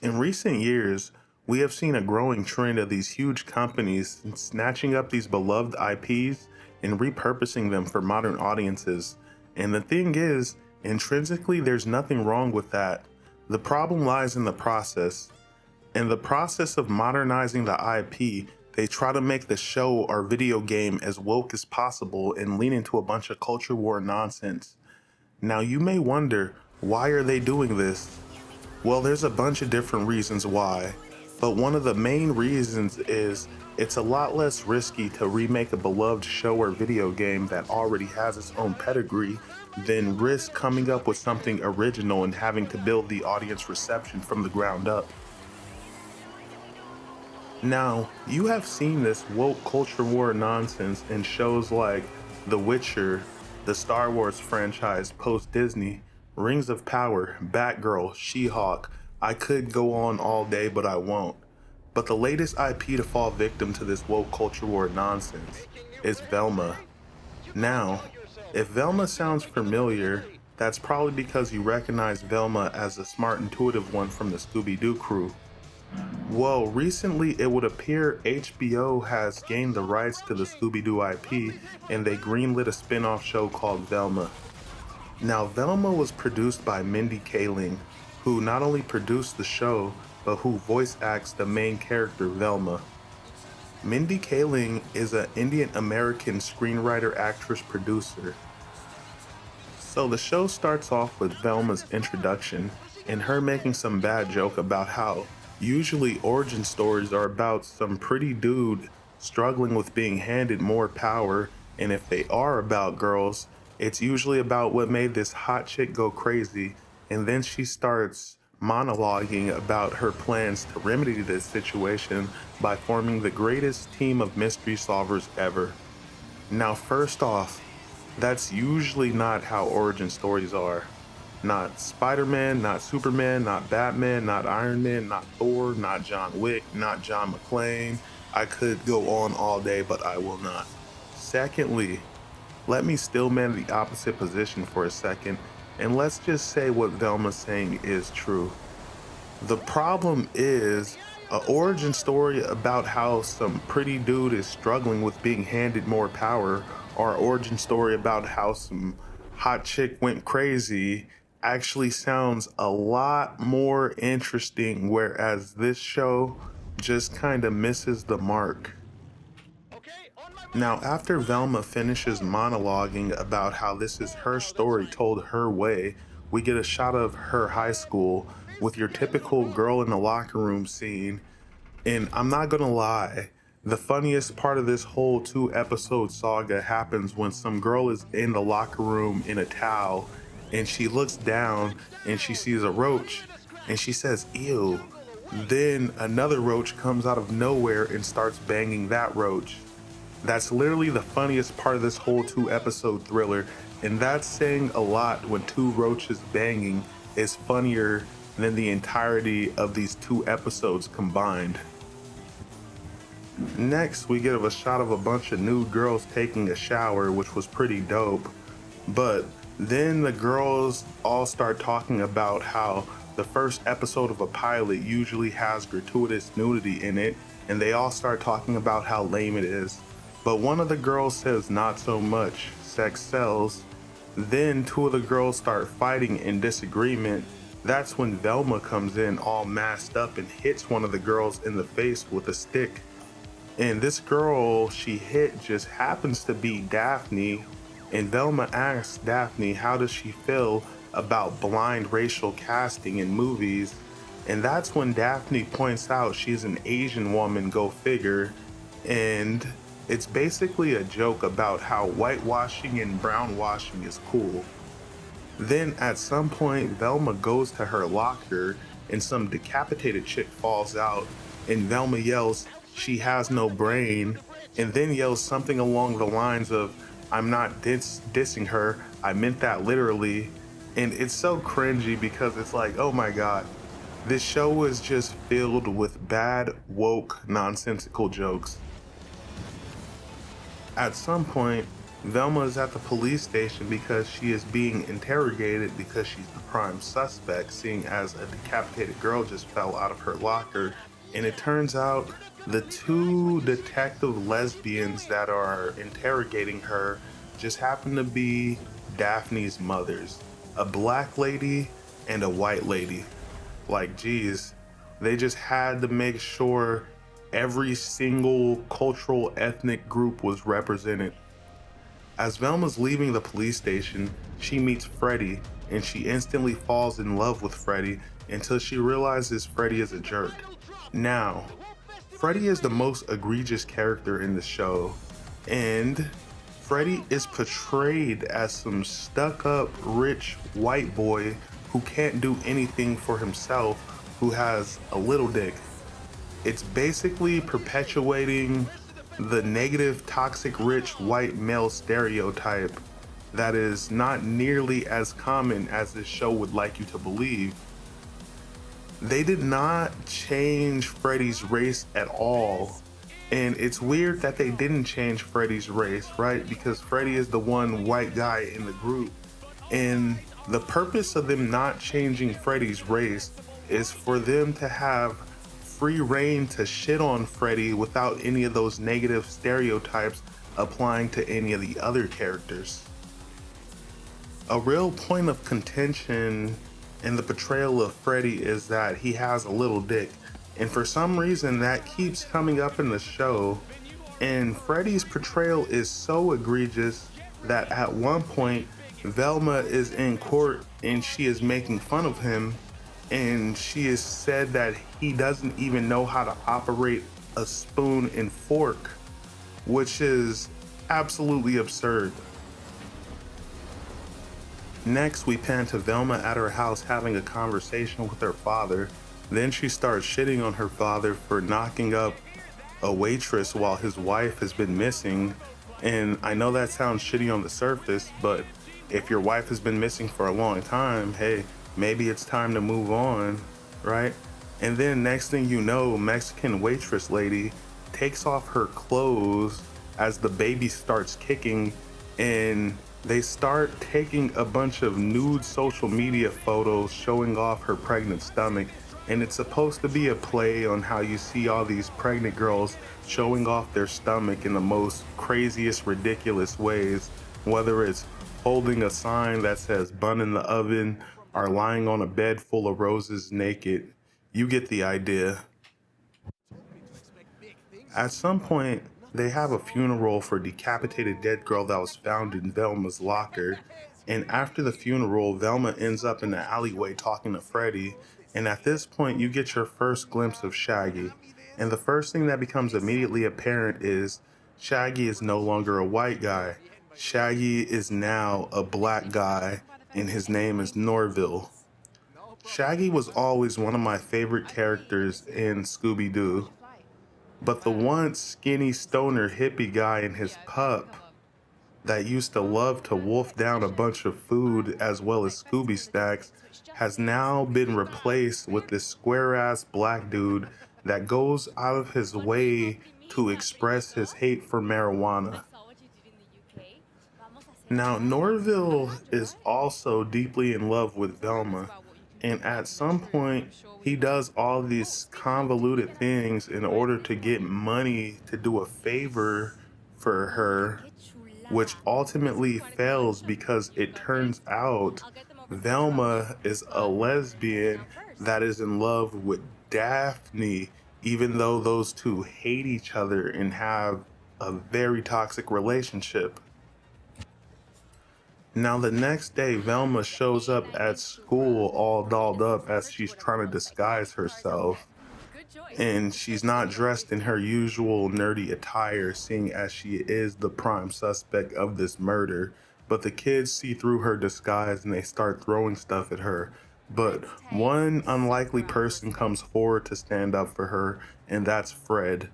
In recent years, we have seen a growing trend of these huge companies snatching up these beloved IPs and repurposing them for modern audiences. And the thing is, intrinsically, there's nothing wrong with that. The problem lies in the process. In the process of modernizing the IP, they try to make the show or video game as woke as possible and lean into a bunch of culture war nonsense. Now, you may wonder, why are they doing this? Well, there's a bunch of different reasons why, but one of the main reasons is it's a lot less risky to remake a beloved show or video game that already has its own pedigree than risk coming up with something original and having to build the audience reception from the ground up. Now, you have seen this woke culture war nonsense in shows like The Witcher, the Star Wars franchise post Disney, Rings of Power, Batgirl, She-Hulk. I could go on all day, but I won't. But the latest IP to fall victim to this woke culture war nonsense is Velma. Now, if Velma sounds familiar, that's probably because you recognize Velma as the smart, intuitive one from the Scooby-Doo crew. Well, recently it would appear HBO has gained the rights to the Scooby-Doo IP and they greenlit a spin-off show called Velma. Now, Velma was produced by Mindy Kaling, who not only produced the show, but who voice acts the main character Velma. Mindy Kaling is an Indian-American screenwriter, actress, producer. So the show starts off with Velma's introduction and her making some bad joke about how usually origin stories are about some pretty dude struggling with being handed more power, and if they are about girls, it's usually about what made this hot chick go crazy, and then she starts monologuing about her plans to remedy this situation by forming the greatest team of mystery solvers ever. Now, first off, that's usually not how origin stories are. Not Spider-Man, not Superman, not Batman, not Iron Man, not Thor, not John Wick, not John McClane. I could go on all day, but I will not. Secondly, let me still man the opposite position for a second, and let's just say what Velma's saying is true. The problem is an origin story about how some pretty dude is struggling with being handed more power, or an origin story about how some hot chick went crazy actually sounds a lot more interesting, whereas this show just kind of misses the mark. Now, after Velma finishes monologuing about how this is her story told her way, we get a shot of her high school with your typical girl in the locker room scene. And I'm not gonna lie, the funniest part of this whole 2 episode saga happens when some girl is in the locker room in a towel and she looks down and she sees a roach and she says, "Ew." Then another roach comes out of nowhere and starts banging that roach. That's literally the funniest part of this whole 2 episode thriller, and that's saying a lot when two roaches banging is funnier than the entirety of these 2 episodes combined. Next, we get a shot of a bunch of nude girls taking a shower, which was pretty dope, but then the girls all start talking about how the first episode of a pilot usually has gratuitous nudity in it, and they all start talking about how lame it is. But one of the girls says not so much, sex sells. Then two of the girls start fighting in disagreement. That's when Velma comes in all masked up and hits one of the girls in the face with a stick. And this girl she hit just happens to be Daphne. And Velma asks Daphne how does she feel about blind racial casting in movies. And that's when Daphne points out she's an Asian woman, go figure. And it's basically a joke about how whitewashing and brownwashing is cool. Then at some point, Velma goes to her locker and some decapitated chick falls out, and Velma yells, "She has no brain," and then yells something along the lines of, "I'm not dissing her, I meant that literally." And it's so cringy because it's like, oh my god, this show is just filled with bad, woke, nonsensical jokes. At some point, Velma is at the police station because she is being interrogated because she's the prime suspect, seeing as a decapitated girl just fell out of her locker. And it turns out the two detective lesbians that are interrogating her just happen to be Daphne's mothers, a black lady and a white lady. Like, geez, they just had to make sure every single cultural ethnic group was represented. As Velma's leaving the police station, she meets Freddy, and she instantly falls in love with Freddy until she realizes Freddy is a jerk. Now, Freddy is the most egregious character in the show, and Freddy is portrayed as some stuck-up, rich white boy who can't do anything for himself, who has a little dick. It's basically perpetuating the negative, toxic, rich white male stereotype that is not nearly as common as this show would like you to believe. They did not change Freddy's race at all. And it's weird that they didn't change Freddy's race, right? Because Freddy is the one white guy in the group. And the purpose of them not changing Freddy's race is for them to have free reign to shit on Freddy without any of those negative stereotypes applying to any of the other characters. A real point of contention in the portrayal of Freddy is that he has a little dick, and for some reason that keeps coming up in the show. And Freddy's portrayal is so egregious that at one point Velma is in court and she is making fun of him, and she has said that he doesn't even know how to operate a spoon and fork, which is absolutely absurd. Next, we pan to Velma at her house having a conversation with her father. Then she starts shitting on her father for knocking up a waitress while his wife has been missing. And I know that sounds shitty on the surface, but if your wife has been missing for a long time, hey, maybe it's time to move on, right? And then next thing you know, Mexican waitress lady takes off her clothes as the baby starts kicking, and they start taking a bunch of nude social media photos showing off her pregnant stomach. And it's supposed to be a play on how you see all these pregnant girls showing off their stomach in the most craziest, ridiculous ways, whether it's holding a sign that says bun in the oven or lying on a bed full of roses naked. You get the idea. At some point, they have a funeral for a decapitated dead girl that was found in Velma's locker. And after the funeral, Velma ends up in the alleyway talking to Freddy. And at this point, you get your first glimpse of Shaggy. And the first thing that becomes immediately apparent is Shaggy is no longer a white guy. Shaggy is now a black guy, and his name is Norville. Shaggy was always one of my favorite characters in Scooby-Doo. But the once skinny stoner hippie guy and his pup that used to love to wolf down a bunch of food as well as Scooby snacks has now been replaced with this square ass black dude that goes out of his way to express his hate for marijuana. Now, Norville is also deeply in love with Velma, and at some point, he does all these convoluted things in order to get money to do a favor for her, which ultimately fails because it turns out Velma is a lesbian that is in love with Daphne, even though those two hate each other and have a very toxic relationship. Now, the next day, Velma shows up at school all dolled up as she's trying to disguise herself. And she's not dressed in her usual nerdy attire, seeing as she is the prime suspect of this murder. But the kids see through her disguise and they start throwing stuff at her. But one unlikely person comes forward to stand up for her, and that's Fred.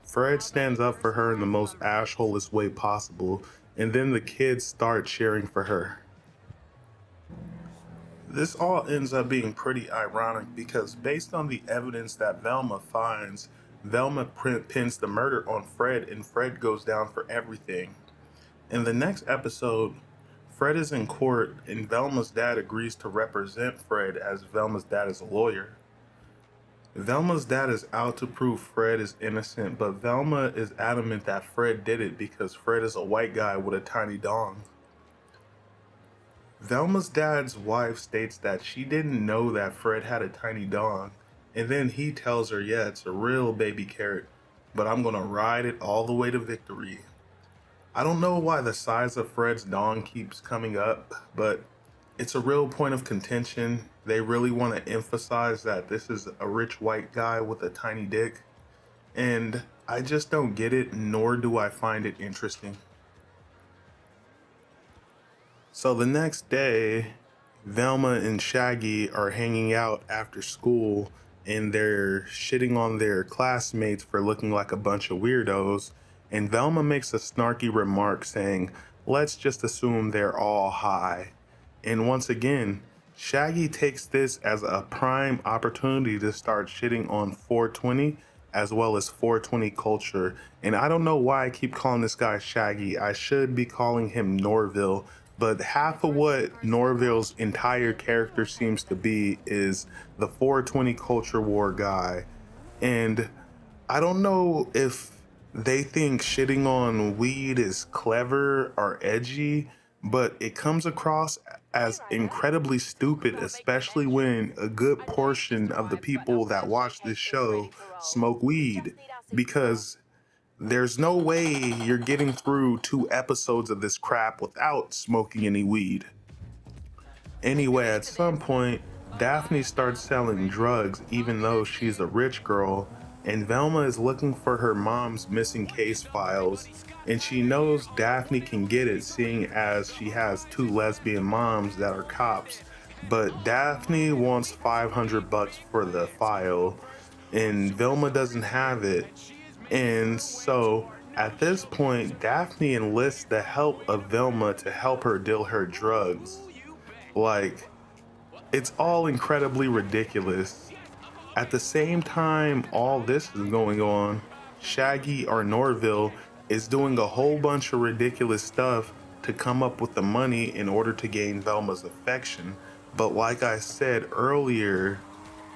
Fred stands up for her in the most assholeless way possible, and then the kids start cheering for her. This all ends up being pretty ironic because, based on the evidence that Velma finds, Velma pins the murder on Fred, and Fred goes down for everything. In the next episode, Fred is in court and Velma's dad agrees to represent Fred as Velma's dad is a lawyer. Velma's dad is out to prove Fred is innocent, but Velma is adamant that Fred did it because Fred is a white guy with a tiny dong. Velma's dad's wife states that she didn't know that Fred had a tiny dong, and then he tells her, yeah, it's a real baby carrot, but I'm gonna ride it all the way to victory. I don't know why the size of Fred's dong keeps coming up, but it's a real point of contention. They really want to emphasize that this is a rich white guy with a tiny dick, and I just don't get it, nor do I find it interesting. So the next day, Velma and Shaggy are hanging out after school and they're shitting on their classmates for looking like a bunch of weirdos. And Velma makes a snarky remark saying, let's just assume they're all high. And once again, Shaggy takes this as a prime opportunity to start shitting on 420 as well as 420 culture. And I don't know why I keep calling this guy Shaggy. I should be calling him Norville. But half of what Norville's entire character seems to be is the 420 culture war guy. And I don't know if they think shitting on weed is clever or edgy, but it comes across as incredibly stupid, especially when a good portion of the people that watch this show smoke weed. Because there's no way you're getting through 2 episodes of this crap without smoking any weed. Anyway, at some point, Daphne starts selling drugs even though she's a rich girl, and Velma is looking for her mom's missing case files, and she knows Daphne can get it seeing as she has 2 lesbian moms that are cops, but Daphne wants $500 for the file, and Velma doesn't have it. And so at this point, Daphne enlists the help of Velma to help her deal her drugs. Like, it's all incredibly ridiculous. At the same time all this is going on, Shaggy or Norville is doing a whole bunch of ridiculous stuff to come up with the money in order to gain Velma's affection. But like I said earlier,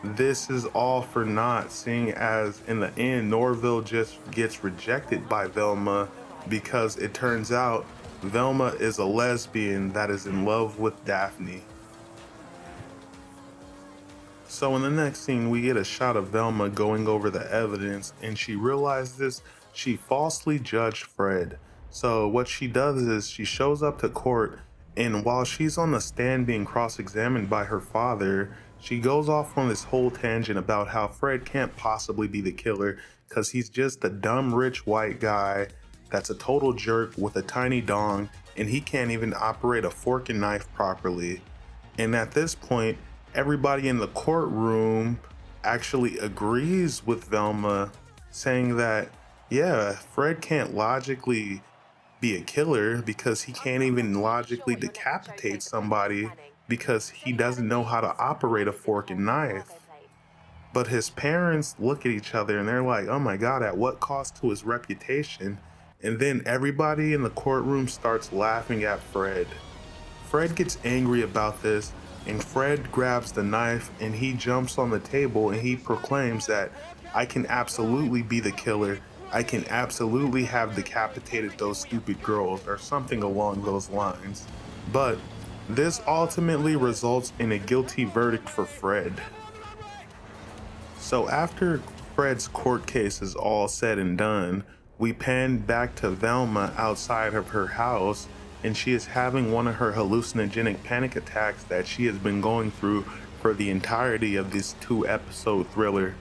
this is all for naught, seeing as in the end Norville just gets rejected by Velma because it turns out Velma is a lesbian that is in love with Daphne. So in the next scene, we get a shot of Velma going over the evidence, and she realizes she falsely judged Fred. So what she does is she shows up to court, and while she's on the stand being cross-examined by her father, she goes off on this whole tangent about how Fred can't possibly be the killer because he's just a dumb rich white guy that's a total jerk with a tiny dong, and he can't even operate a fork and knife properly. And at this point, everybody in the courtroom actually agrees with Velma, saying that, yeah, Fred can't logically be a killer because he can't even logically decapitate somebody because he doesn't know how to operate a fork and knife. But his parents look at each other and they're like, oh my God, at what cost to his reputation? And then everybody in the courtroom starts laughing at Fred. Fred gets angry about this, and Fred grabs the knife and he jumps on the table and he proclaims that I can absolutely be the killer. I can absolutely have decapitated those stupid girls, or something along those lines. But this ultimately results in a guilty verdict for Fred. So after Fred's court case is all said and done, we pan back to Velma outside of her house, and she is having one of her hallucinogenic panic attacks that she has been going through for the entirety of this 2-episode thriller.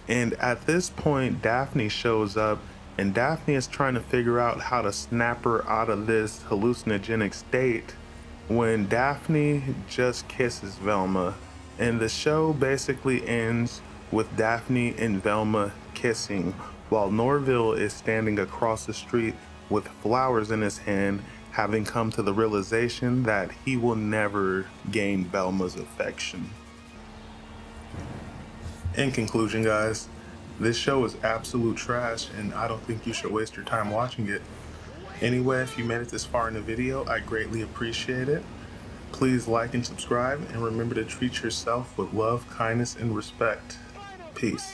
And at this point, Daphne shows up, and Daphne is trying to figure out how to snap her out of this hallucinogenic state when Daphne just kisses Velma. And the show basically ends with Daphne and Velma kissing, while Norville is standing across the street with flowers in his hand, having come to the realization that he will never gain Velma's affection. In conclusion, guys, this show is absolute trash, and I don't think you should waste your time watching it. Anyway, if you made it this far in the video, I greatly appreciate it. Please like and subscribe, and remember to treat yourself with love, kindness, and respect. Peace.